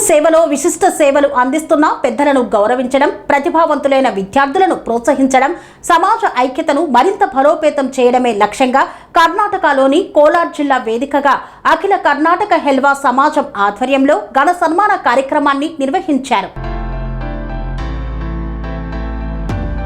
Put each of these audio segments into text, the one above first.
సేవలో విశిష్ట సేవలు అందిస్తున్న పెద్దలను గౌరవించడం, ప్రతిభావంతులైన విద్యార్థులను ప్రోత్సహించడం, సమాజ ఐక్యతను మరింత బలోపేతం చేయడమే లక్ష్యంగా కర్ణాటకలోని కోలార్ జిల్లా వేదికగా అఖిల కర్ణాటక హెల్వా సమాజం ఆధ్వర్యంలో ఘన సన్మాన కార్యక్రమాన్ని నిర్వహించారు.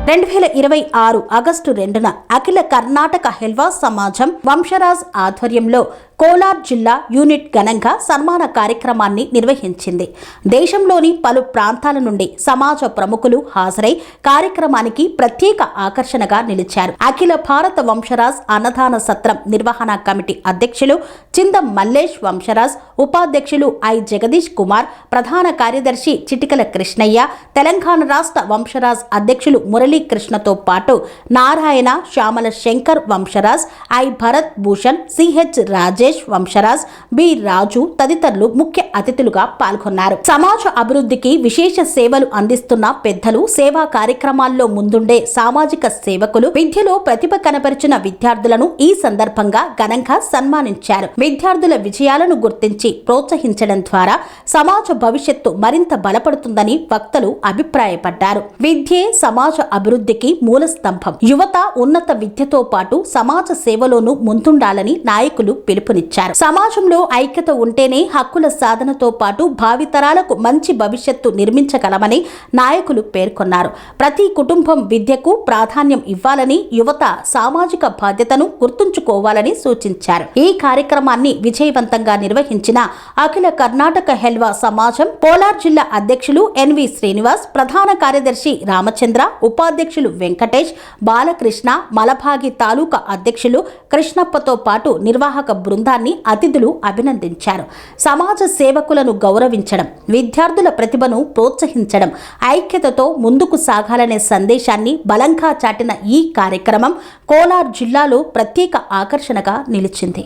2026 ఆగస్టు 2న అఖిల కర్ణాటక హెల్వా సమాజం వంశరాజ్ ఆధ్వర్యంలో కోలార్ జిల్లా యూనిట్ ఘనంగా సన్మాన కార్యక్రమాన్ని నిర్వహించింది. దేశంలోని పలు ప్రాంతాల నుండి సమాజ ప్రముఖులు హాజరై కార్యక్రమానికి ప్రత్యేక ఆకర్షణగా నిలిచారు. అఖిల భారత వంశరాజ్ అన్నదాన సత్రం నిర్వహణ కమిటీ అధ్యక్షులు చిందం మల్లేష్ వంశరాజ్, ఉపాధ్యక్షులు ఐ జగదీష్ కుమార్, ప్రధాన కార్యదర్శి చిటికల కృష్ణయ్య, తెలంగాణ రాష్ట్ర వంశరాజ్ అధ్యక్షులు మురళీ కృష్ణతో పాటు Narayana, Shyamala Shankar Vamsharaj, I Bharat Bhushan, CH Rajesh Vamsharaj, B Raju తదితరులు ముఖ్య అతిథులుగా పాల్గొన్నారు. సమాజ అభివృద్ధికి విశేష సేవలు అందిస్తున్న పెద్దలు, సేవా కార్యక్రమాల్లో ముందుండే సామాజిక సేవకులు, విద్యలో ప్రతిభ కనబరిచిన విద్యార్థులను ఈ సందర్భంగా ఘనంగా సన్మానించారు. విద్యార్థుల విజయాలను గుర్తించి ప్రోత్సహించడం ద్వారా సమాజ భవిష్యత్తు మరింత బలపడుతుందని వక్తలు అభిప్రాయపడ్డారు. విద్యే సమాజ అభివృద్ధికి మూల స్తంభం. యువత ఉన్నత విద్యతో పాటు సమాజ సేవలోనూ ముందుండాలని నాయకులు పిలుపునిచ్చారు. సమాజంలో ఐక్యత ఉంటేనే హక్కుల సాధనతో పాటు భావితరాలకు మంచి భవిష్యత్తు నిర్మించగలమని నాయకులు పేర్కొన్నారు. ప్రతి కుటుంబం విద్యకు ప్రాధాన్యం ఇవ్వాలని, యువత సామాజిక బాధ్యతను గుర్తుంచుకోవాలని సూచించారు. ఈ కార్యక్రమాన్ని విజయవంతంగా నిర్వహించిన అఖిల కర్ణాటక హెల్వా సమాజం కోలార్ జిల్లా అధ్యక్షులు ఎన్వి శ్రీనివాస్, ప్రధాన కార్యదర్శి రామచంద్ర, ఉపాధ్యక్షులు వెంకటేష్, బాలకృష్ణ, మలభాగి తాలూకా అధ్యక్షులు కృష్ణప్పతో పాటు నిర్వాహక బృందాన్ని అతిథులు అభినందించారు. సమాజ సేవకులను గౌరవించడం, విద్యార్థుల ప్రతిభను ప్రోత్సహించడం, ఐక్యతతో ముందుకు సాగాలనే సందేశాన్ని బలంగా చాటిన ఈ కార్యక్రమం కోలార్ జిల్లాలో ప్రత్యేక ఆకర్షణగా నిలిచింది.